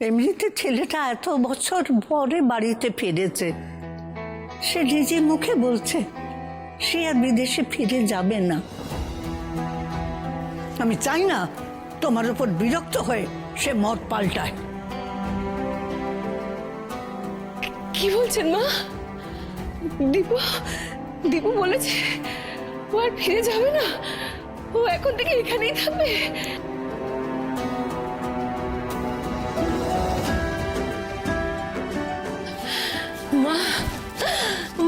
এমনিতে ছেলেটা এত বছর পরে বাড়িতে ফিরেছে, সে নিজে মুখে বলছে সে আর বিদেশে ফিরে যাবে না। আমি চাই না তোমার উপর বিরক্ত হয়ে সে মত পাল্টায়। কি বলছেন মা? দীপু দীপু বলেছে ও আর ফিরে যাবে না, ও এখন থেকে এখানেই থাকবে। মা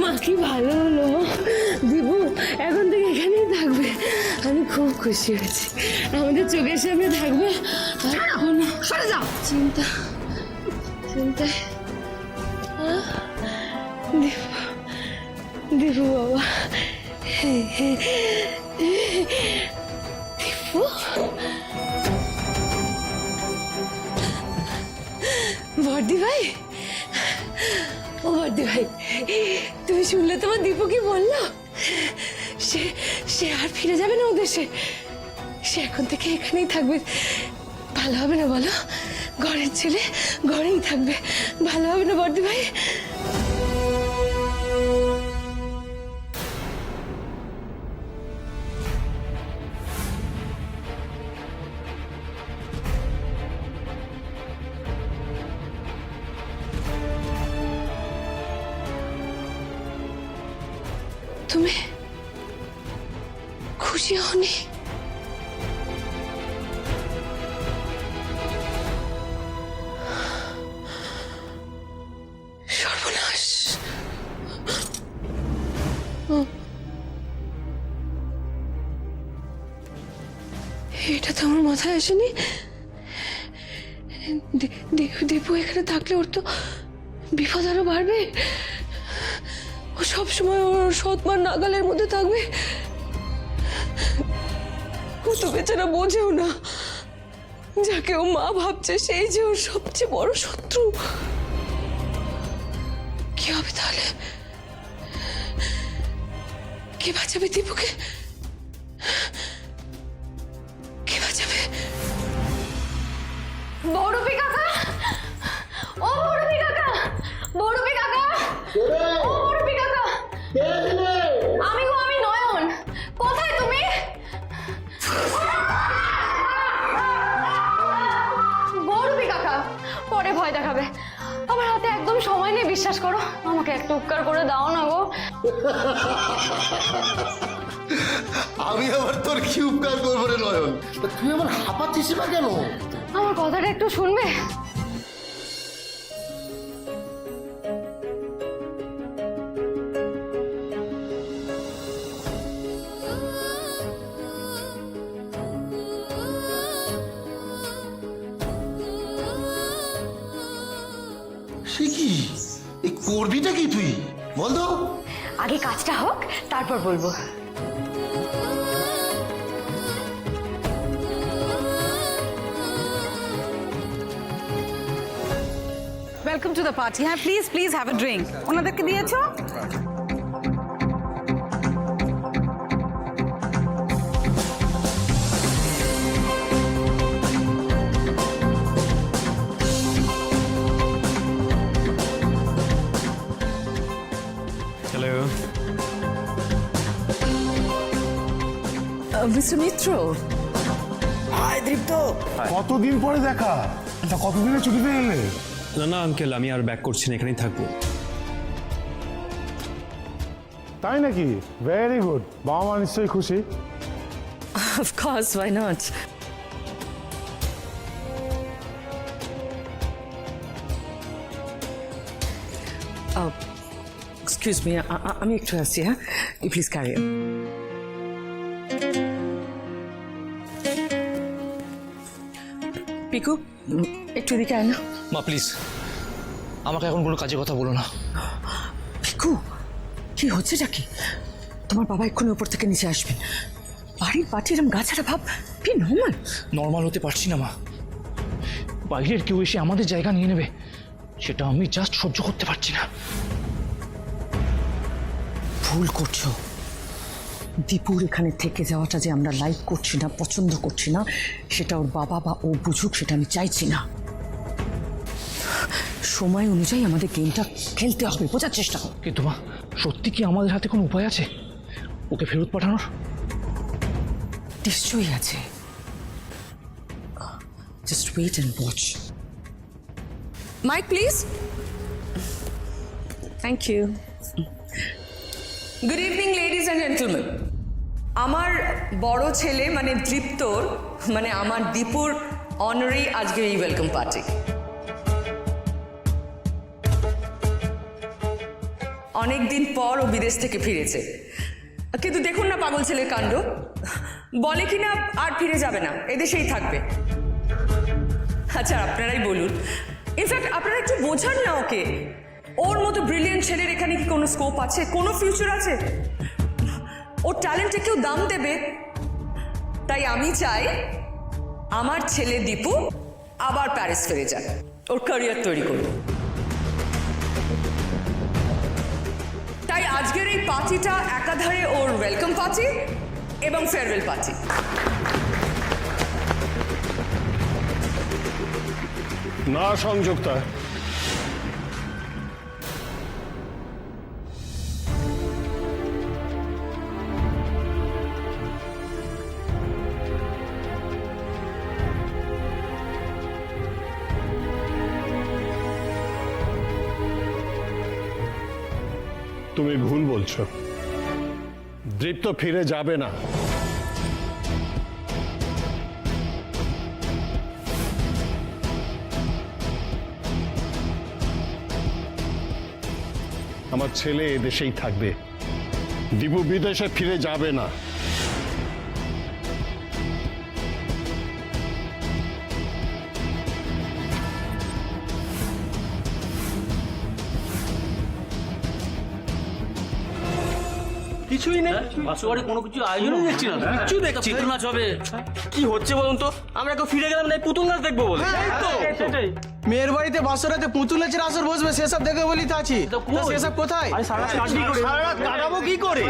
মা কি ভালো হলো মা, দীপু এখন থেকে এখানেই থাকবে। আমি খুব খুশি হয়েছি, আমাদের চোখের সামনে থাকবে আর কোনো সরে যাও। চিন্তায় দীপু দীপু বাবা, দীপু বর্দি ভাই, ও বর্দি ভাই, তুমি শুনলে তোমার দীপু কি বললো? সে সে আর ফিরে যাবে না ও দেশে, সে এখন থেকে এখানেই থাকবে। ভালো হবে না বলো? ঘরের ছেলে ঘরেই থাকবে, ভালো হবে না বর্দি ভাই? তুমি খুশি হওনি? সর্বনাশ, এটা তো আমার মাথায় আসেনি। দীপু এখানে থাকলে ওর তো বিপদ আরো বাড়বে। ও সবসময় ওর সৎমার নাগালের মধ্যে থাকবে। ও তো বেচারা বোঝেও না, যাকে ও মা ভাবছে সেই যে ওর সবচেয়ে বড় শত্রু। কি হবে তাহলে? কে বাঁচাবে দীপুকে? কে বাঁচাবে? বড়পি কাকা, ও বড়পি কাকা, বড়পি কাকা, ও বড়পি কাকা, আমি গো, আমি নয়ন। কোথায় তুমি? বড়পি কাকা পরে ভয় দেখাবে, আমার হাতে একদম সময় নেই, বিশ্বাস করো। আমাকে একটু উপকার করে দাও না গো। আমি আবার তোর কি উপকার করবো রে নয়ন? তুই আমার হাঁপাচ্ছিস না কেন? আমার কথাটা একটু শুনবে? সে কি, এই করবিটা কি তুই বল তো? আগে কাজটা হোক, তারপর বলবো। Welcome to the party. হ্যাঁ, please please have a drink. ওনাদেরকে দিয়েছো? হ্যালো, মিস্টার মিত্র। কতদিন পরে দেখা, তা কতদিনের ছুটিতে এলে? না না আঙ্কেল, আমি আর ব্যাক করছি না, এখানেই থাকবো। তাই নাকি? Very good. বাবা মা নিশ্চয়ই খুশি। Of course, why not? Excuse me, আমি একটু আসছি। হ্যাঁ, you please carry on. Piku, একটু এদিকে আয় না। মা প্লিজ, আমাকে এখন কোনো কাজে কথা বলো না। পিকু, কি হচ্ছেটা কি? তোমার বাবা এক্ষুনি উপর থেকে নিচে আসবেন। বাড়ির পাটি এরম গাছারা ভাব কি নর্মাল? নর্মাল হতে পারছি না মা। বাইরের কেউ এসে আমাদের জায়গা নিয়ে নেবে, সেটা আমি জাস্ট সহ্য করতে পারছি না। ভুল করছো। দীপুর এখানে থেকে যাওয়াটা যে আমরা লাইক করছি না, পছন্দ করছি না, সেটা ওর বাবা বা ও বুঝুক, সেটা আমি চাইছি না। সময় অনুযায়ী আমাদের গেমটা খেলতে হবে, বোঝার চেষ্টা করো। কিন্তু মা, সত্যি কি আমাদের হাতে কোনো উপায় আছে ওকে ফেরত পাঠানোর? নিশ্চয়ই আছে, just wait and watch. Mike please. Thank you. Good evening ladies and gentleman. আমার বড় ছেলে মানে দীপ্তর, মানে আমার দীপুর অনারেই আজকের এই ওয়েলকাম পার্টি। অনেকদিন পর ও বিদেশ থেকে ফিরেছে, কিন্তু দেখুন না পাগল ছেলের কাণ্ড, বলে কিনা আর ফিরে যাবে না, এদেশেই থাকবে। আচ্ছা আপনারাই বলুন, ইনফ্যাক্ট আপনারা একটু বোঝান না ওকে, ওর মতো ব্রিলিয়েন্ট ছেলের এখানে কি কোনো স্কোপ আছে, কোনো ফিউচার আছে? ওর ট্যালেন্টে কেউ দাম দেবে? তাই আমি চাই আমার ছেলে দীপু আবার প্যারিস ফিরে যাক, ওর ক্যারিয়ার তৈরি করুক। তাই আজকের এই পার্টিটা একাধারে ওর ওয়েলকাম পার্টি এবং ফেয়ারওয়েল পার্টি। না সংযুক্তা, তুমি ভুল বলছো। দীপ্ত ফিরে যাবে না। আমার ছেলে এদেশেই থাকবে, দীপু বিদেশে ফিরে যাবে না। কিছুই নেই, বাসুবাড়ি কোনো কিছু আয়োজনই দেখছি না, কিচ্ছু দেখছি পুতুল নাচ হবে। কি হচ্ছে বলুন তো? আমরা কেউ ফিরে গেলাম না পুতুল নাচ দেখবো বলে। মেয়ের বাড়িতে বাসরাতে পুতুল নাচের আসর বসবে, সেসব দেখে বলি তো আছি, সেসব কোথায়? সারা রাত কাটাবো কি করে?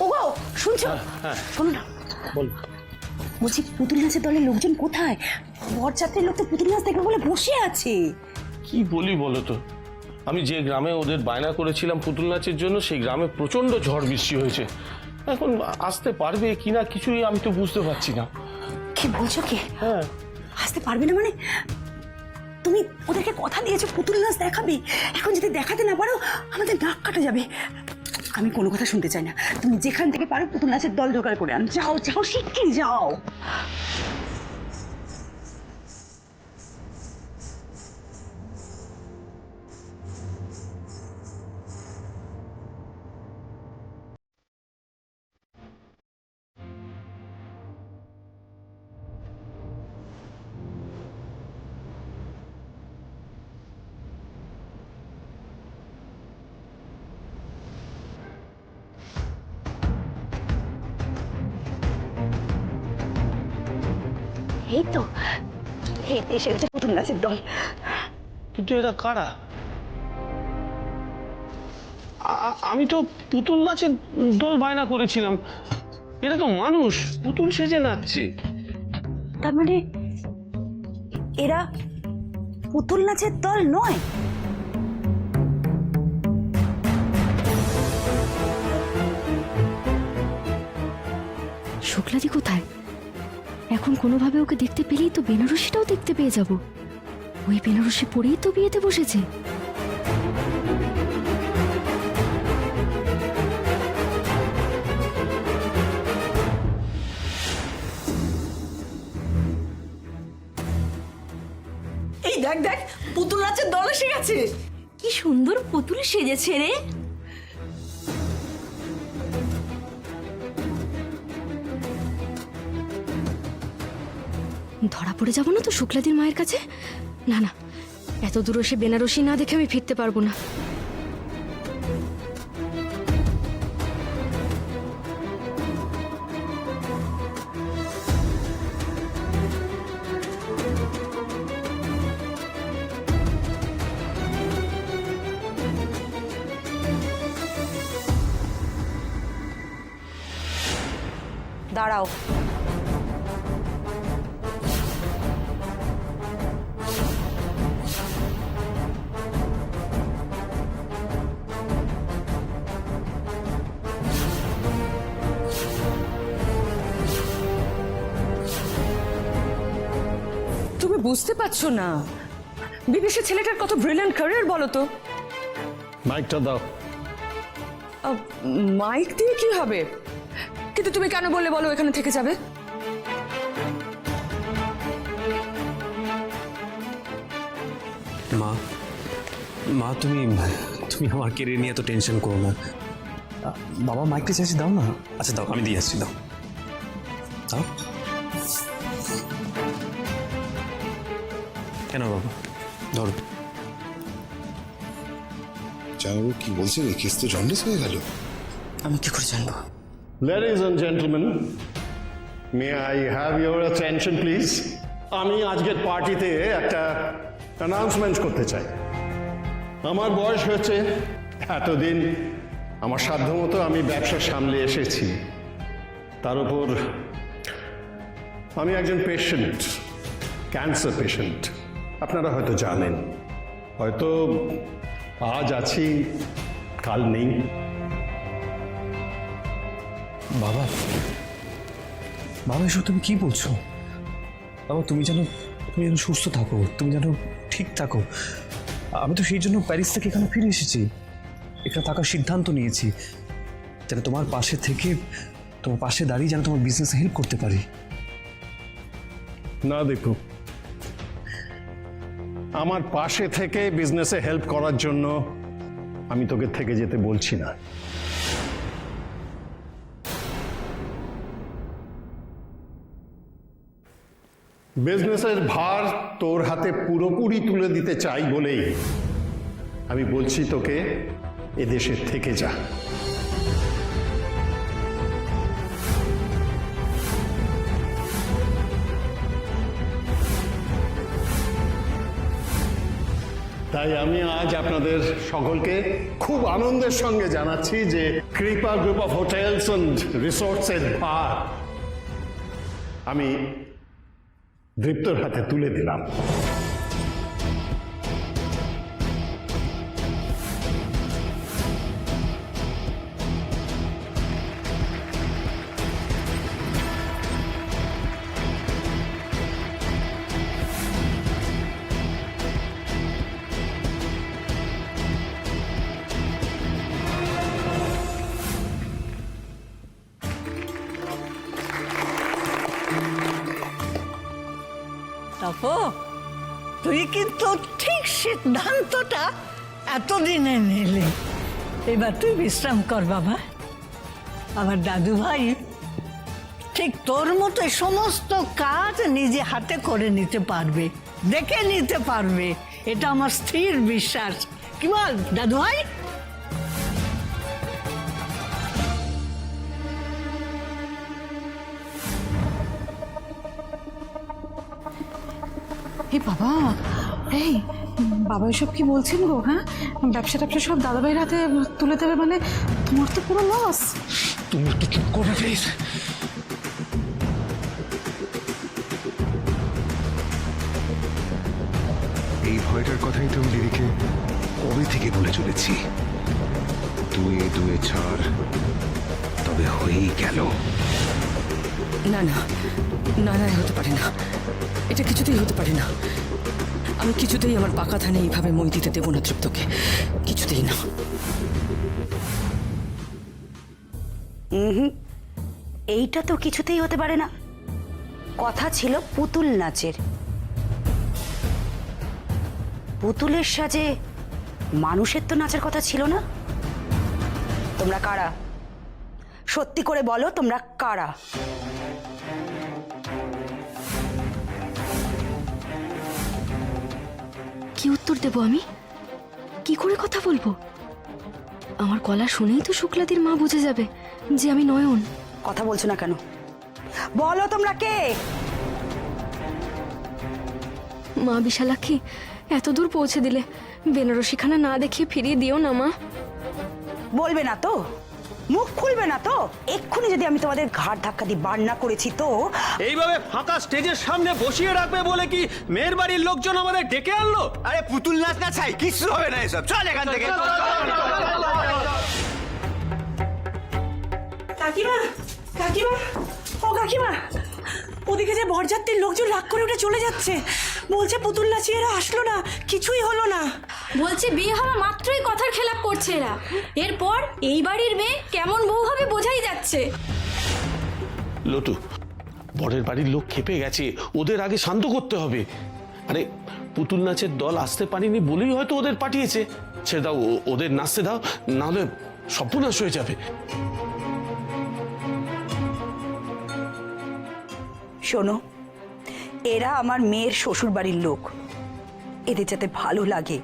ওগো শুনছো? শোনো না, বলছি পুতুল নাচের দলের লোকজন কোথায়? বরযাত্রীর লোক তো পুতুল নাচ দেখবে বলে বসে আছে। কি বলি বলো তো, আমি যে গ্রামে ওদের বায়না করেছিলাম পুতুল নাচের জন্য, সেই গ্রামে প্রচন্ড ঝড় বৃষ্টি হয়েছে। এখন আসতে পারবে কিনা কিছুই আমি তো বুঝতে পারছি না। কি বলছো কি? হ্যাঁ, আসতে পারবে না মানে? তুমি ওদেরকে কথা দিয়েছো পুতুল নাচ দেখাবে, এখন যদি দেখাতে না পারো আমাদের নাক কাটা যাবে। আমি কোনো কথা শুনতে চাই না, তুমি যেখান থেকে পারো পুতুল নাচের দল জোগাড় করে আন। যাও যাও, শিগগিরই যাও। এই তো এসে গেছে পুতুল নাচের দল। কিন্তু এরা কারা? আমি তো পুতুল নাচের দল বায়না করেছিলাম, এরা তো মানুষ, পুতুল সেজে নাচছে। তার মানে এরা পুতুল নাচের দল নয়? শুক্লাদি কোথায়? এখন কোনোভাবে ওকে দেখতে পেলেই তো বেনারসিটাও দেখতে পেয়ে যাব। ওই বেনারসি পরেই তো বিয়েতে বসেছে। এই দেখ দেখ, পুতুল নাচের দল এসে গেছে। কি সুন্দর পুতুল সেজেছে রে। ধরা পড়ে যাব না তো শুক্লাদির মায়ের কাছে? না না, এত দূর সে বেনারসি না দেখে আমি ফিরতে পারবো না। দাঁড়াও। তুমি বুঝতে পারছো না বিদেশে ছেলেটার কত ব্রিলিয়ান্ট ক্যারিয়ার বলো তো? মাইকটা দাও। মাইক দিয়ে কি হবে? কিন্তু তুমি কেন বললে বলো এখানে থেকে যাবে? মা মা তুমি আমার কেরিয়ার নিয়ে এত টেনশন করো না। বাবা মাইকটা চাইছি, দাও না। আচ্ছা দাও, আমি দিয়ে আসছি, দাও দাও। কেন বাবা, ধরো। জানাবো কি বলছে, কেস তো জন্ডিস হয়ে গেল। আমি কি করে জানবো? Ladies and gentlemen, may I have your attention please? আমি আজকের পার্টিতে একটা অ্যানাউন্সমেন্ট করতে চাই। আমার বয়স হয়েছে, এতদিন আমার সাধ্যমতো আমি ব্যবসা সামলে এসেছি। তার উপর আমি একজন পেশেন্ট, ক্যান্সার পেশেন্ট। আপনারা হয়তো জানেন, হয়তো আজ আছি কাল নেই। বাবা বাবা এসব তুমি কি বলছো? বাবা তুমি যেন সুস্থ থাকো, তুমি যেন ঠিক থাকো। আমি তো সেই জন্য প্যারিস থেকে এখানে ফিরে এসেছি, এখানে থাকার সিদ্ধান্ত নিয়েছি, যেন তোমার পাশে থেকে, তোমার পাশে দাঁড়িয়ে যেন তোমার বিজনেসে হেল্প করতে পারি। না দেখো, আমার পাশে থেকে বিজনেসে হেল্প করার জন্য আমি তোকে থেকে যেতে বলছি না। বিজনেসের ভার তোর হাতে পুরোপুরি তুলে দিতে চাই বলেই আমি বলছি তোকে এদেশে থেকে যা। তাই আমি আজ আপনাদের সকলকে খুব আনন্দের সঙ্গে জানাচ্ছি যে কৃপা গ্রুপ অফ হোটেলস অ্যান্ড রিসোর্টসের ভার আমি দৃপ্তর হাতে তুলে দিলাম। তাপো, তুই কিন্তু ঠিক সিদ্ধান্তটা এতদিনে নিলি। এবার তুই বিশ্রাম কর বাবা। আমার দাদু ভাই ঠিক তোর মতো সমস্ত কাজ নিজে হাতে করে নিতে পারবে, দেখে নিতে পারবে, এটা আমার স্থির বিশ্বাস। কি বল দাদু ভাই? এই বাবা, এই বাবা এসব কি বলছেন গো? হ্যাঁ, ব্যবসা ট্যাবসা সব দাদাভাইয়ের হাতে তুলে দেবে মানে তোমার তো পুরো লস। তুমি একটু চুপ করবে প্লিজ? এই ভয়টার কথাই তো আমি দিদিকে কবে থেকে বলে চলেছি। দুয়ে দুয়ে ছাড়, তবে হয়েই গেল। না না, না না, হতে পারে না, এটা কিছুতেই হতে পারে না। আমি কিছুতেই আমার পাকা ধানে এইভাবে মই দিতে দেবো না তৃপ্তকে, কিছুতেই না। এইটা তো কিছুতেই হতে পারে না। কথা ছিল পুতুল নাচের, পুতুলের সাজে মানুষের তো নাচের কথা ছিল না। তোমরা কারা? সত্যি করে বলো, তোমরা কারা? কি উত্তর দেব আমি? কি করে কথা বলবো? আমার গলা শুনেই তো শুক্লাদির মা বুঝে যাবে যে আমি নয়ন। কথা বলছো না কেন? বলো তোমরা কে? মা বিশালাক্ষী, এত দূর পৌঁছে দিলে বেনারসিখানা না দেখিয়ে ফিরিয়ে দিও না মা। বলবে না তো? মুখ খুলবে না তো? এক্ষুনি যদি আমি তোমাদের ঘাড় ধাক্কা দিয়ে বার না করেছি তো। এইভাবে ফাঁকা স্টেজের সামনে বসিয়ে রাখবে বলে কি মেয়ের বাড়ির লোকজন আমাদের ডেকে আনলো? আরে পুতুল নাচ না চাই, কিছু হবে না এসব। চল এখান থেকে। কাকিমা, কাকিমা, ও কাকিমা, ওদিকে যে বরযাত্রীর লোকজন রাগ করে উঠে চলে যাচ্ছে, বলছে পুতুল নাচিয়ে এরা আসলো না, কিছুই হলো না। বলছে বিয়ে হওয়া মাত্রই কথার খেলাপ করছে এরা। এরপর এই বাড়ির মেয়ে কেমন বউ হবে বোঝাই যাচ্ছে। লটু, বরের বাড়ির লোক ক্ষেপে গেছে, ওদের আগে শান্ত করতে হবে। আরে পুতুল নাচের দল আসতে পারেনি বলেই হয়তো ওদের পাঠিয়েছে। ছেড়ে দাও, ওদের নাচতে দাও, নাহলে সর্বনাশ হয়ে যাবে। শোনো, এরা আমার মেয়ের শ্বশুর বাড়ির লোক, এদের যাতে ভালো লাগে,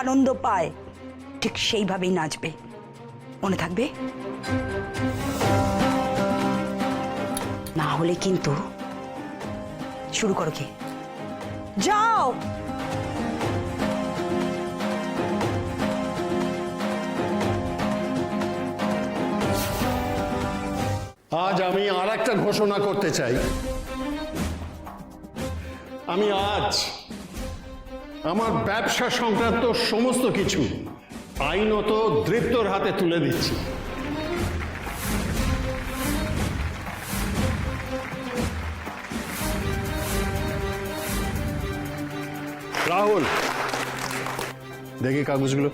আনন্দ পায়, ঠিক সেইভাবেই নাচবে, মনে থাকবে? না হলে কিন্তু শুরু করো। কি যাও। আজ আমি আর একটা ঘোষণা করতে চাই। আমি আজ আমার ব্যবসা সংক্রান্ত সমস্ত কিছু আইনত দৃপ্তর হাতে তুলে দিচ্ছি। রাহুল, দেখি কাগজগুলো।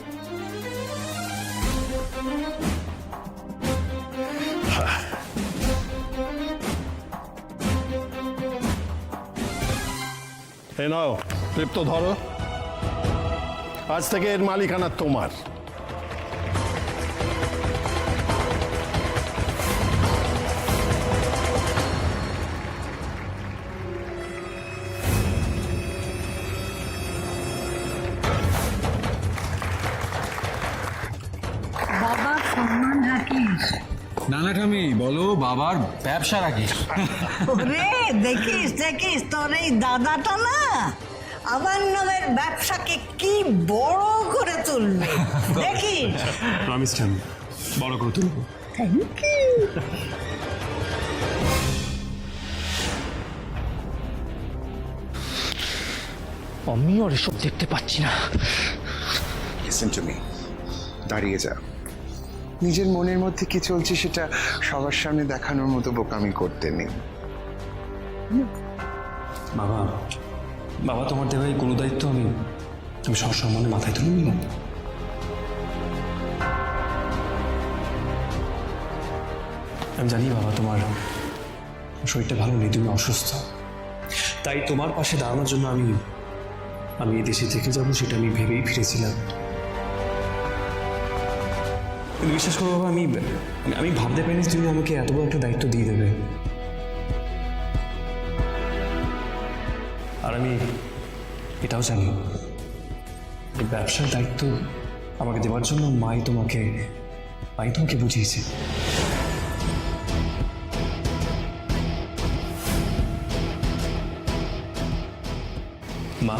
এই নাও, তৃপ্ত ধরো, আজ থেকে এর মালিকানা তোমার। বাবা সম্মান রাখিস। নানা ঠামি বলো, বাবার ব্যবসা রাখিস। ওরে দেখিস দেখিস, তোর এই দাদাটা না আমার নামের ব্যবসাকে কি বড় করে তুলবে, দেখিস। প্রমিস ঠামি, বড় করে তুলবো। Thank you. আমি আর এসব দেখতে পাচ্ছি না। লিসেন টু মি, দাঁড়িয়ে যা। নিজের মনের মধ্যে কি চলছে সেটা সবার সামনে দেখানোর মতো বোকামি করতে নেই। বাবা, বাবা তোমার দেওয়া এই কোনো দায়িত্ব আমি সসম্মানে মাথায় তুলে নিলাম। আমি জানি বাবা তোমার শরীরটা ভালো নেই, তুমি অসুস্থ, তাই তোমার পাশে দাঁড়ানোর জন্য আমি এই দেশে থেকে যাবো সেটা আমি ভেবেই ফিরেছিলাম। কিন্তু বিশ্বাস করো বাবা, আমি ভাবতে পারিনি তুমি আমাকে এত বড় একটা দায়িত্ব দিয়ে দেবে। আর আমি এটাও জানি এই ব্যবসার দায়িত্ব আমাকে দেওয়ার জন্য মাই তোমাকে বুঝিয়েছে। মা,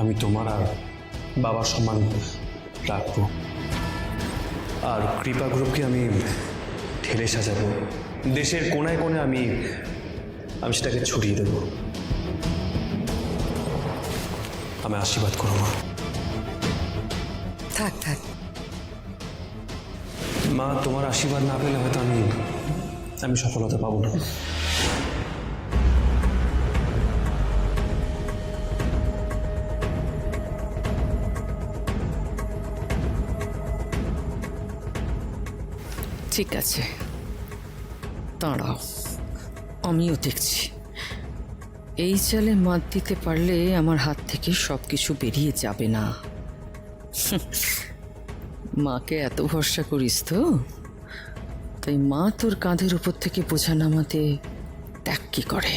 আমি তোমার আর বাবার সম্মান রাখবো, আর কৃপা গ্রুপকে আমি ঢেলে সাজাবো, দেশের কোনায় কোণে আমি সেটাকে ছড়িয়ে দেবো। আমি আশীর্বাদ করো মা। থাক থাক। মা, তোমার আশীর্বাদ না পেলে হয়তো আমি সফলতা পাবো না। ঠিক আছে, দাঁড়াও, আমিও দেখছি। এই চালে মাত দিতে পারলে আমার হাত থেকে সব কিছু বেরিয়ে যাবে না। মাকে এত ভরসা করিস তো, তাই মা তোর কাঁধের উপর থেকে বোঝা নামাতে ত্যাগ কি করে।